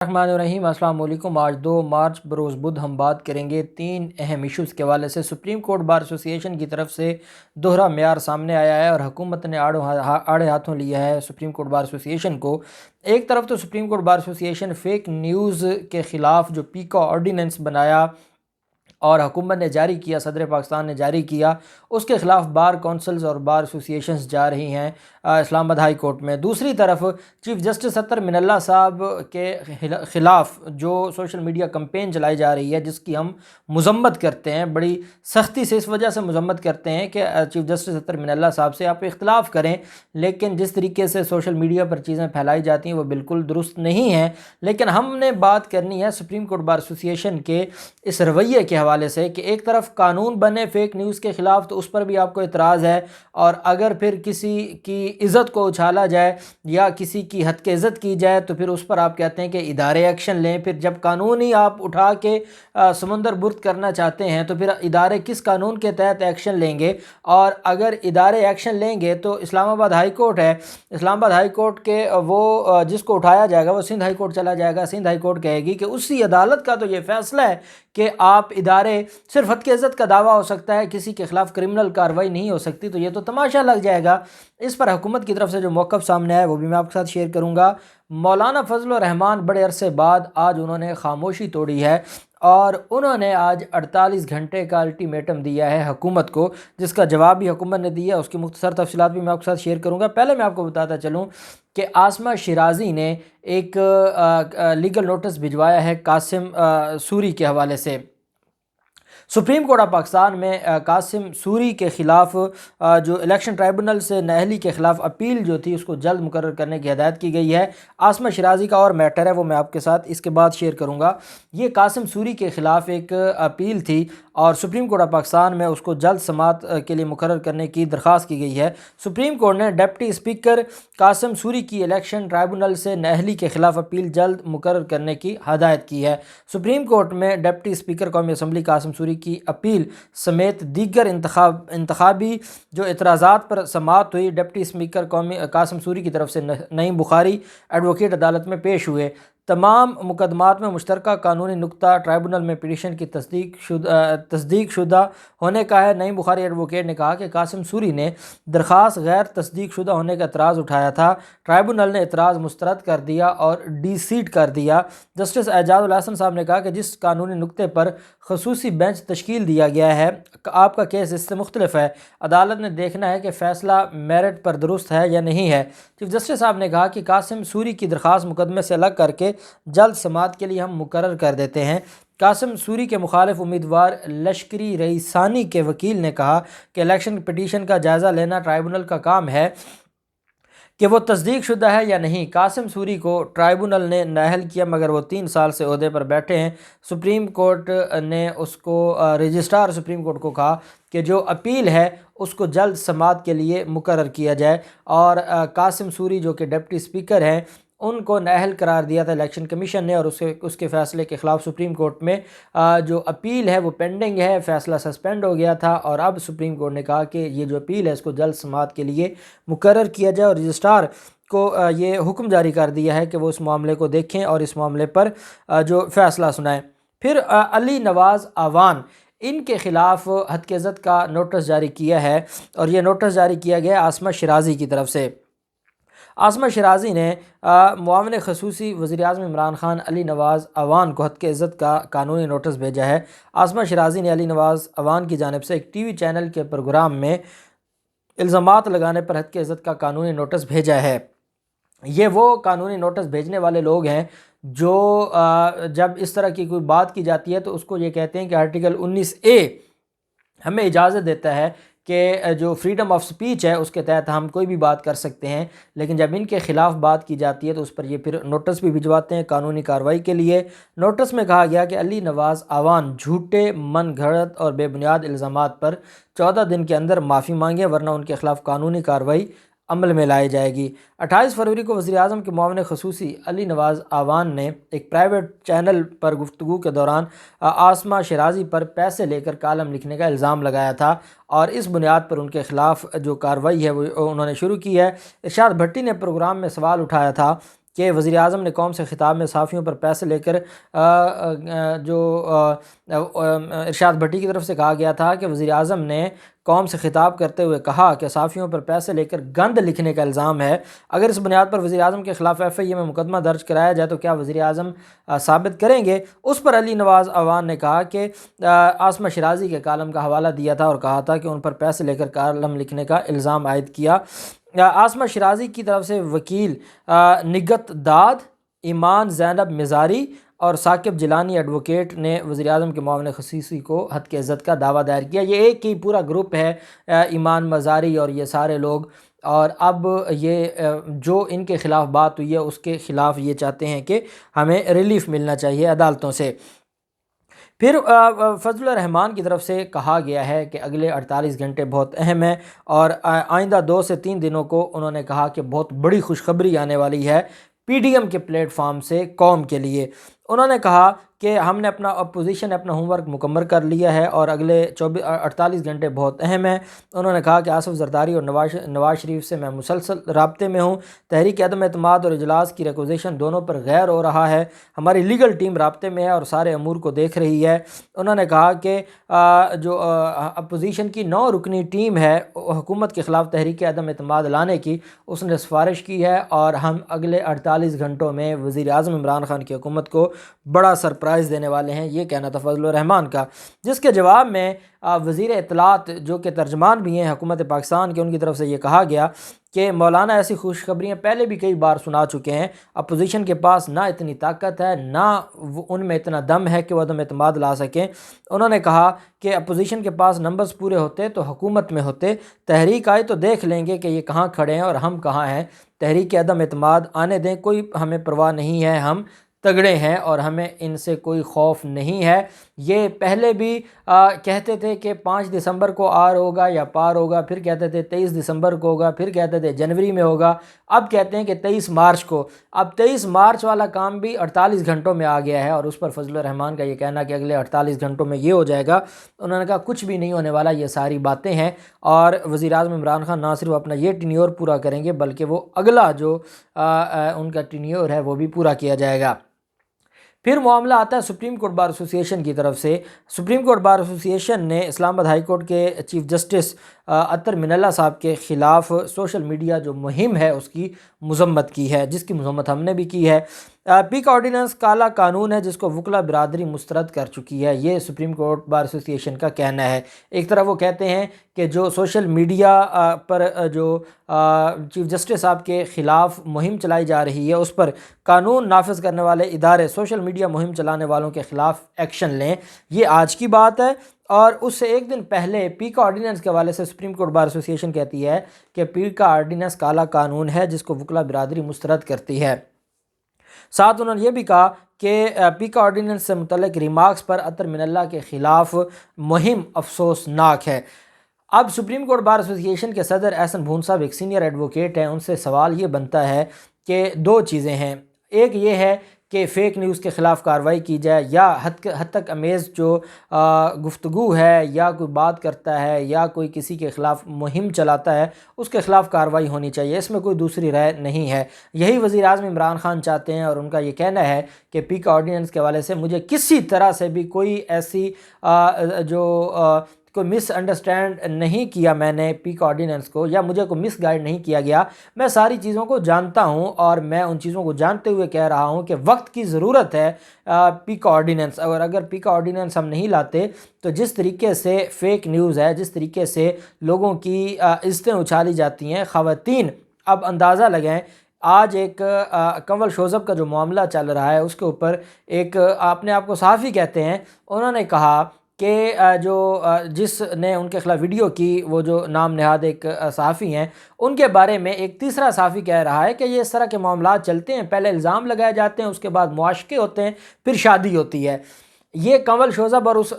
الرحمن السلام علیکم۔ آج 2 مارچ بروز بدھ ہم بات کریں گے 3 اہم ایشوز کے حوالے سے۔ سپریم کورٹ بار ایسوسی ایشن کی طرف سے دوہرا معیار سامنے آیا ہے اور حکومت نے آڑے ہاتھوں لیا ہے سپریم کورٹ بار ایسوسی ایشن کو۔ ایک طرف تو سپریم کورٹ بار ایسوسی ایشن فیک نیوز کے خلاف جو پیکا آرڈیننس بنایا اور حکومت نے جاری کیا، صدر پاکستان نے جاری کیا، اس کے خلاف بار کونسلز اور بار ایسوسییشنز جا رہی ہیں اسلام آباد ہائی کورٹ میں۔ دوسری طرف چیف جسٹس اطہر من اللہ صاحب کے خلاف جو سوشل میڈیا کمپین چلائی جا رہی ہے، جس کی ہم مذمت کرتے ہیں، بڑی سختی سے اس وجہ سے مذمت کرتے ہیں کہ چیف جسٹس اطہر من اللہ صاحب سے آپ اختلاف کریں، لیکن جس طریقے سے سوشل میڈیا پر چیزیں پھیلائی جاتی ہیں وہ بالکل درست نہیں ہیں۔ لیکن ہم نے بات کرنی ہے سپریم کورٹ بار ایسوسی ایشن کے اس رویے کے حوالے سے کہ ایک طرف قانون بنے فیک نیوز کے خلاف تو اس پر بھی آپ کو اعتراض ہے، اور اگر پھر کسی کی عزت کو اچھالا جائے یا کسی کی حد کے عزت کی جائے تو پھر اس پر آپ کہتے ہیں کہ ادارے ایکشن لیں۔ پھر جب قانون ہی آپ اٹھا کے سمندر برد کرنا چاہتے ہیں تو پھر ادارے کس قانون کے تحت ایکشن لیں گے؟ اور اگر ادارے ایکشن لیں گے تو اسلام آباد ہائی کورٹ ہے، اسلام آباد ہائی کورٹ کے وہ جس کو اٹھایا جائے گا وہ سندھ ہائی کورٹ چلا جائے گا۔ سندھ ہائی کورٹ کہے گی کہ اسی عدالت کا تو یہ فیصلہ ہے کہ آپ ادارے صرف حد کی عزت کا دعویٰ ہو سکتا ہے، کسی کے خلاف کرمنل کارروائی نہیں ہو سکتی، تو یہ تو تماشا لگ جائے گا۔ اس پر حکومت کی طرف سے جو موقف سامنے آیا وہ بھی میں آپ کے ساتھ شیئر کروں گا۔ مولانا فضل الرحمان بڑے عرصے بعد آج انہوں نے خاموشی توڑی ہے اور انہوں نے آج 48 گھنٹے کا الٹیمیٹم دیا ہے حکومت کو، جس کا جواب بھی حکومت نے دیا، اس کی مختصر تفصیلات بھی میں آپ کے ساتھ شیئر کروں گا۔ پہلے میں آپ کو بتاتا چلوں کہ عاصمہ شیرازی نے ایک لیگل نوٹس بھجوایا ہے قاسم سوری کے حوالے سے۔ سپریم کورٹ آف پاکستان میں قاسم سوری کے خلاف جو الیکشن ٹرائبونل سے نااہلی کے خلاف اپیل جو تھی اس کو جلد مقرر کرنے کی ہدایت کی گئی ہے۔ عاصمہ شیرازی کا اور میٹر ہے، وہ میں آپ کے ساتھ اس کے بعد شیئر کروں گا۔ یہ قاسم سوری کے خلاف ایک اپیل تھی اور سپریم کورٹ آف پاکستان میں اس کو جلد سماعت کے لیے مقرر کرنے کی درخواست کی گئی ہے۔ سپریم کورٹ نے ڈپٹی اسپیکر قاسم سوری کی الیکشن ٹرائبونل سے نااہلی کے خلاف اپیل جلد مقرر کرنے کی ہدایت کی ہے۔ سپریم کورٹ میں ڈپٹی اسپیکر قومی اسمبلی قاسم سوری کی اپیل سمیت دیگر انتخابی جو اعتراضات پر سماعت ہوئی۔ ڈپٹی اسپیکر قاسم سوری کی طرف سے نعیم بخاری ایڈوکیٹ عدالت میں پیش ہوئے۔ تمام مقدمات میں مشترکہ قانونی نقطہ ٹرائبونل میں پٹیشن کی تصدیق شدہ ہونے کا ہے۔ نعیم بخاری ایڈوکیٹ نے کہا کہ قاسم سوری نے درخواست غیر تصدیق شدہ ہونے کا اعتراض اٹھایا تھا، ٹرائبونل نے اعتراض مسترد کر دیا اور ڈی سیٹ کر دیا۔ جسٹس اعجاز الحسن صاحب نے کہا کہ جس قانونی نقطے پر خصوصی بینچ تشکیل دیا گیا ہے، آپ کا کیس اس سے مختلف ہے، عدالت نے دیکھنا ہے کہ فیصلہ میرٹ پر درست ہے یا نہیں ہے۔ چیف جسٹس صاحب نے کہا کہ قاسم سوری کی درخواست مقدمے سے الگ کر کے جلد سماعت کے لیے ہم مقرر کر دیتے ہیں۔ قاسم سوری کے مخالف امیدوار لشکری رئیسانی کے وکیل نے کہا کہ الیکشن پٹیشن کا جائزہ لینا ٹرائبونل کا کام ہے کہ وہ تصدیق شدہ ہے یا نہیں۔ قاسم سوری کو ٹرائبونل نے نااہل کیا مگر وہ 3 سال سے عہدے پر بیٹھے ہیں۔ سپریم کورٹ نے اس کو رجسٹرار سپریم کورٹ کو کہا کہ جو اپیل ہے اس کو جلد سماعت کے لیے مقرر کیا جائے، اور قاسم سوری جو کہ ڈپٹی اسپیکر ہیں ان کو نااہل قرار دیا تھا الیکشن کمیشن نے، اور اس کے فیصلے کے خلاف سپریم کورٹ میں جو اپیل ہے وہ پینڈنگ ہے، فیصلہ سسپینڈ ہو گیا تھا، اور اب سپریم کورٹ نے کہا کہ یہ جو اپیل ہے اس کو جلد سماعت کے لیے مقرر کیا جائے، اور رجسٹرار کو یہ حکم جاری کر دیا ہے کہ وہ اس معاملے کو دیکھیں اور اس معاملے پر جو فیصلہ سنائیں۔ پھر علی نواز اعوان، ان کے خلاف حد کی عزت کا نوٹس جاری کیا ہے، اور یہ نوٹس جاری کیا گیا عاصمہ شیرازی کی طرف سے۔ عاصمہ شیرازی نے معاون خصوصی وزیر اعظم عمران خان علی نواز اعوان کو حد کی عزت کا قانونی نوٹس بھیجا ہے۔ عاصمہ شیرازی نے علی نواز اعوان کی جانب سے ایک ٹی وی چینل کے پروگرام میں الزامات لگانے پر حد کی عزت کا قانونی نوٹس بھیجا ہے۔ یہ وہ قانونی نوٹس بھیجنے والے لوگ ہیں جو جب اس طرح کی کوئی بات کی جاتی ہے تو اس کو یہ کہتے ہیں کہ آرٹیکل 19A ہمیں اجازت دیتا ہے کہ جو فریڈم آف سپیچ ہے اس کے تحت ہم کوئی بھی بات کر سکتے ہیں، لیکن جب ان کے خلاف بات کی جاتی ہے تو اس پر یہ پھر نوٹس بھی بھجواتے ہیں قانونی کارروائی کے لیے۔ نوٹس میں کہا گیا کہ علی نواز اعوان جھوٹے، من گھڑت اور بے بنیاد الزامات پر 14 دن کے اندر معافی مانگے، ورنہ ان کے خلاف قانونی کارروائی عمل میں لائی جائے گی۔ 28 فروری کو وزیر اعظم کے معاون خصوصی علی نواز اعوان نے ایک پرائیویٹ چینل پر گفتگو کے دوران عاصمہ شیرازی پر پیسے لے کر کالم لکھنے کا الزام لگایا تھا، اور اس بنیاد پر ان کے خلاف جو کارروائی ہے وہ انہوں نے شروع کی ہے۔ ارشاد بھٹی نے پروگرام میں سوال اٹھایا تھا کہ وزیر اعظم نے قوم سے خطاب میں صحافیوں پر پیسے لے کر ارشاد بھٹی کی طرف سے کہا گیا تھا کہ وزیر اعظم نے قوم سے خطاب کرتے ہوئے کہا کہ صحافیوں پر پیسے لے کر گند لکھنے کا الزام ہے، اگر اس بنیاد پر وزیر اعظم کے خلاف FIA میں مقدمہ درج کرایا جائے تو کیا وزیر اعظم ثابت کریں گے؟ اس پر علی نواز اعوان نے کہا کہ عاصمہ شیرازی کے کالم کا حوالہ دیا تھا اور کہا تھا کہ ان پر پیسے لے کر کالم لکھنے کا الزام عائد کیا۔ عاصمہ شیرازی کی طرف سے وکیل نگت داد، ایمان زینب مزاری اور ثاقب جیلانی ایڈوکیٹ نے وزیر اعظم کے معاون خصوصی کو ہتک عزت کا دعویٰ دائر کیا۔ یہ ایک ہی پورا گروپ ہے، ایمان مزاری اور یہ سارے لوگ، اور اب یہ جو ان کے خلاف بات ہوئی ہے اس کے خلاف یہ چاہتے ہیں کہ ہمیں ریلیف ملنا چاہیے عدالتوں سے۔ پھر فضل الرحمان کی طرف سے کہا گیا ہے کہ اگلے 48 گھنٹے بہت اہم ہیں اور آئندہ 2 سے 3 دنوں کو انہوں نے کہا کہ بہت بڑی خوشخبری آنے والی ہے PDM کے پلیٹ فارم سے قوم کے لیے۔ انہوں نے کہا کہ ہم نے اپوزیشن نے اپنا ہوم ورک مکمل کر لیا ہے اور اگلے 48 گھنٹے بہت اہم ہیں۔ انہوں نے کہا کہ آصف زرداری اور نواز شریف سے میں مسلسل رابطے میں ہوں، تحریک عدم اعتماد اور اجلاس کی ریکوزیشن دونوں پر غیر ہو رہا ہے، ہماری لیگل ٹیم رابطے میں ہے اور سارے امور کو دیکھ رہی ہے۔ انہوں نے کہا کہ جو اپوزیشن کی 9 رکنی ٹیم ہے حکومت کے خلاف تحریک عدم اعتماد لانے کی، اس نے سفارش کی ہے اور ہم اگلے 48 گھنٹوں میں وزیر اعظم عمران خان کی حکومت کو بڑا سرپرائز دینے والے ہیں۔ یہ کہنا تھا فضل الرحمان کا، جس کے جواب میں وزیر اطلاعات جو کہ ترجمان بھی ہیں حکومت پاکستان کے، ان کی طرف سے یہ کہا گیا کہ مولانا ایسی خوشخبریاں پہلے بھی کئی بار سنا چکے ہیں، اپوزیشن کے پاس نہ اتنی طاقت ہے نہ ان میں اتنا دم ہے کہ وہ عدم اعتماد لا سکیں۔ انہوں نے کہا کہ اپوزیشن کے پاس نمبرز پورے ہوتے تو حکومت میں ہوتے، تحریک آئی تو دیکھ لیں گے کہ یہ کہاں کھڑے ہیں اور ہم کہاں ہیں، تحریک عدم اعتماد آنے دیں، کوئی ہمیں پرواہ نہیں ہے، ہم تگڑے ہیں اور ہمیں ان سے کوئی خوف نہیں ہے۔ یہ پہلے بھی کہتے تھے کہ 5 دسمبر کو آر ہوگا یا پار ہوگا، پھر کہتے تھے 23 دسمبر کو ہوگا، پھر کہتے تھے جنوری میں ہوگا، اب کہتے ہیں کہ 23 مارچ کو۔ اب 23 مارچ والا کام بھی 48 گھنٹوں میں آ گیا ہے اور اس پر فضل الرحمان کا یہ کہنا کہ اگلے 48 گھنٹوں میں یہ ہو جائے گا، انہوں نے کہا کچھ بھی نہیں ہونے والا، یہ ساری باتیں ہیں اور وزیر اعظم عمران خان نہ صرف اپنا یہ ٹینیور پورا کریں گے بلکہ وہ اگلا جو ان کا ٹینیور ہے وہ بھی پورا کیا جائے گا۔ پھر معاملہ آتا ہے سپریم کورٹ بار ایسوسی ایشن کی طرف سے۔ سپریم کورٹ بار ایسوسی ایشن نے اسلام آباد ہائی کورٹ کے چیف جسٹس اطہر من اللہ صاحب کے خلاف سوشل میڈیا جو مہم ہے اس کی مذمت کی ہے، جس کی مذمت ہم نے بھی کی ہے۔ پیک آرڈیننس کالا قانون ہے جس کو وکلا برادری مسترد کر چکی ہے، یہ سپریم کورٹ بار ایسوسی ایشن کا کہنا ہے۔ ایک طرف وہ کہتے ہیں کہ جو سوشل میڈیا پر جو چیف جسٹس صاحب کے خلاف مہم چلائی جا رہی ہے اس پر قانون نافذ کرنے والے ادارے سوشل میڈیا مہم چلانے والوں کے خلاف ایکشن لیں، یہ آج کی بات ہے۔ اور اس سے ایک دن پہلے پیکا آرڈیننس کے حوالے سے سپریم کورٹ بار ایسوسی ایشن کہتی ہے کہ پیکا آرڈیننس کالا قانون ہے جس کو وکلا برادری مسترد کرتی ہے۔ ساتھ انہوں نے یہ بھی کہا کہ پیکا آرڈیننس سے متعلق ریمارکس پر اطہر من اللہ کے خلاف مہم افسوسناک ہے۔ اب سپریم کورٹ بار ایسوسی ایشن کے صدر احسن بھون صاحب ایک سینئر ایڈوکیٹ ہیں، ان سے سوال یہ بنتا ہے کہ 2 چیزیں ہیں، ایک یہ ہے کہ فیک نیوز کے خلاف کارروائی کی جائے یا حد تک امیز جو گفتگو ہے یا کوئی بات کرتا ہے یا کوئی کسی کے خلاف مہم چلاتا ہے اس کے خلاف کارروائی ہونی چاہیے، اس میں کوئی دوسری رائے نہیں ہے۔ یہی وزیر اعظم عمران خان چاہتے ہیں اور ان کا یہ کہنا ہے کہ پیکا آرڈیننس کے حوالے سے مجھے کسی طرح سے بھی کوئی ایسی کوئی مس انڈرسٹینڈ نہیں کیا میں نے پیکا آرڈیننس کو، یا مجھے کوئی مس گائیڈ نہیں کیا گیا، میں ساری چیزوں کو جانتا ہوں اور میں ان چیزوں کو جانتے ہوئے کہہ رہا ہوں کہ وقت کی ضرورت ہے پیکا آرڈیننس، اور اگر پیکا آرڈیننس ہم نہیں لاتے تو جس طریقے سے فیک نیوز ہے، جس طریقے سے لوگوں کی عزتیں اچھالی جاتی ہیں، خواتین اب اندازہ لگائیں، آج ایک کنول شوذب کا جو معاملہ چل رہا ہے اس کے اوپر ایک اپنے آپ کو صحافی کہتے ہیں، انہوں نے کہا کہ جو جس نے ان کے خلاف ویڈیو کی وہ جو نام نہاد ایک صحافی ہیں، ان کے بارے میں ایک تیسرا صحافی کہہ رہا ہے کہ یہ اس طرح کے معاملات چلتے ہیں، پہلے الزام لگائے جاتے ہیں، اس کے بعد معاشقے ہوتے ہیں، پھر شادی ہوتی ہے۔ یہ کنول شوذب اور اس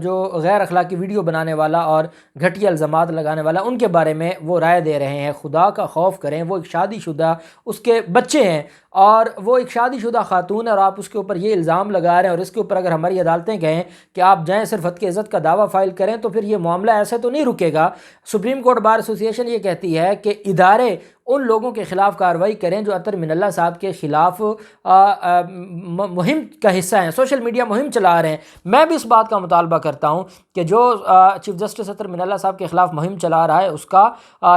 جو غیر اخلاقی ویڈیو بنانے والا اور گھٹیا الزامات لگانے والا، ان کے بارے میں وہ رائے دے رہے ہیں، خدا کا خوف کریں، وہ ایک شادی شدہ اس کے بچے ہیں اور وہ ایک شادی شدہ خاتون ہے اور آپ اس کے اوپر یہ الزام لگا رہے ہیں، اور اس کے اوپر اگر ہماری عدالتیں کہیں کہ آپ جائیں صرف ہتک عزت کا دعویٰ فائل کریں تو پھر یہ معاملہ ایسے تو نہیں رکے گا۔ سپریم کورٹ بار ایسوسی ایشن یہ کہتی ہے کہ ادارے ان لوگوں کے خلاف کارروائی کریں جو اطہر من اللہ صاحب کے خلاف مہم کا حصہ ہیں، سوشل میڈیا مہم چلا رہے ہیں۔ میں بھی اس بات کا مطالبہ کرتا ہوں کہ جو چیف جسٹس اطہر من اللہ صاحب کے خلاف مہم چلا رہا ہے اس کا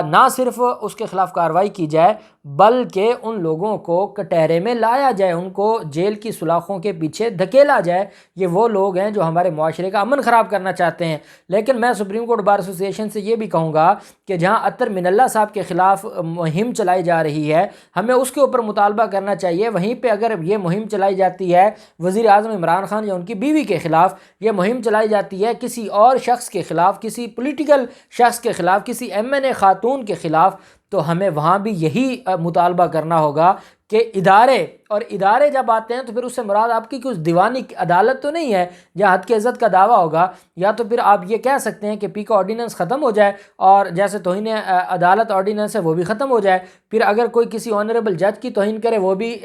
نہ صرف اس کے خلاف کارروائی کی جائے بلکہ ان لوگوں کو کٹہرے میں لایا جائے، ان کو جیل کی سلاخوں کے پیچھے دھکیلا جائے۔ یہ وہ لوگ ہیں جو ہمارے معاشرے کا امن خراب کرنا چاہتے ہیں۔ لیکن میں سپریم کورٹ بار ایسوسی ایشن سے یہ بھی کہوں گا کہ جہاں اطہر من اللہ صاحب کے خلاف مہم چلائی جا رہی ہے ہمیں اس کے اوپر مطالبہ کرنا چاہیے، وہیں پہ اگر یہ مہم چلائی جاتی ہے وزیر اعظم عمران خان یا ان کی بیوی کے خلاف، یہ مہم چلائی جاتی ہے کسی اور شخص کے خلاف، کسی پولیٹیکل شخص کے خلاف، کسی MNA خاتون کے خلاف، تو ہمیں وہاں بھی یہی مطالبہ کرنا ہوگا کہ ادارے جب آتے ہیں تو پھر اس سے مراد آپ کی کچھ دیوانی عدالت تو نہیں ہے جہاں حد کی عزت کا دعویٰ ہوگا، یا تو پھر آپ یہ کہہ سکتے ہیں کہ پی کا آرڈیننس ختم ہو جائے اور جیسے توہین عدالت آرڈیننس ہے وہ بھی ختم ہو جائے، پھر اگر کوئی کسی آنریبل جج کی توہین کرے وہ بھی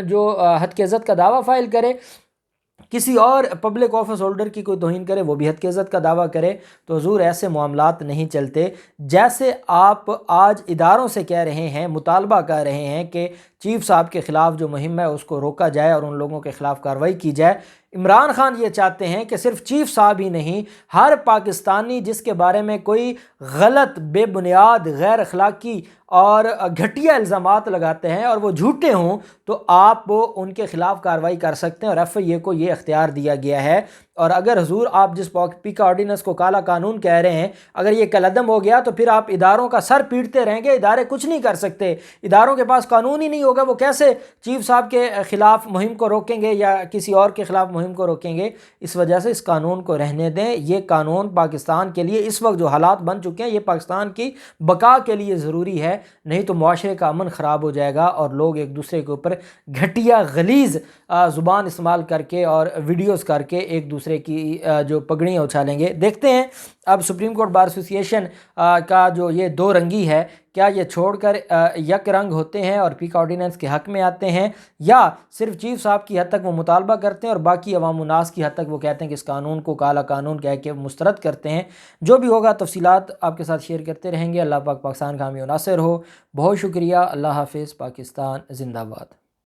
جو حد کی عزت کا دعویٰ فائل کرے، کسی اور پبلک آفس ہولڈر کی کوئی توہین کرے وہ بھی حد کی عزت کا دعویٰ کرے، تو حضور ایسے معاملات نہیں چلتے۔ جیسے آپ آج اداروں سے کہہ رہے ہیں، مطالبہ کر رہے ہیں کہ چیف صاحب کے خلاف جو مہم ہے اس کو روکا جائے اور ان لوگوں کے خلاف کارروائی کی جائے، عمران خان یہ چاہتے ہیں کہ صرف چیف صاحب ہی نہیں، ہر پاکستانی جس کے بارے میں کوئی غلط، بے بنیاد، غیر اخلاقی اور گھٹیا الزامات لگاتے ہیں اور وہ جھوٹے ہوں تو آپ ان کے خلاف کارروائی کر سکتے ہیں، اور FIA کو یہ اختیار دیا گیا ہے۔ اور اگر حضور آپ جس پی کا آرڈیننس کو کالا قانون کہہ رہے ہیں اگر یہ کالعدم ہو گیا تو پھر آپ اداروں کا سر پیٹتے رہیں گے، ادارے کچھ نہیں کر سکتے، اداروں کے پاس قانون ہی نہیں ہوگا، وہ کیسے چیف صاحب کے خلاف مہم کو روکیں گے یا کسی اور کے خلاف مہم کو روکیں گے؟ اس وجہ سے اس قانون کو رہنے دیں۔ یہ قانون پاکستان کے لیے اس وقت جو حالات بن چکے ہیں یہ پاکستان کی بقا کے لیے ضروری ہے، نہیں تو معاشرے کا امن خراب ہو جائے گا اور لوگ ایک دوسرے کے اوپر گھٹیا غلیظ زبان استعمال کر کے اور ویڈیوز کر کے ایک دوسرے کی جو پگڑیاں اچھالیں گے۔ دیکھتے ہیں اب سپریم کورٹ بار ایسوسی ایشن کا جو یہ دو رنگی ہے، کیا یہ چھوڑ کر یک رنگ ہوتے ہیں اور پی کا آرڈیننس کے حق میں آتے ہیں، یا صرف چیف صاحب کی حد تک وہ مطالبہ کرتے ہیں اور باقی عوام الناس کی حد تک وہ کہتے ہیں کہ اس قانون کو کالا قانون کہہ کے مسترد کرتے ہیں؟ جو بھی ہوگا تفصیلات آپ کے ساتھ شیئر کرتے رہیں گے۔ اللہ پاک پاکستان کا حامی و ناصر ہو۔ بہت شکریہ۔ اللہ حافظ۔ پاکستان زندہ باد۔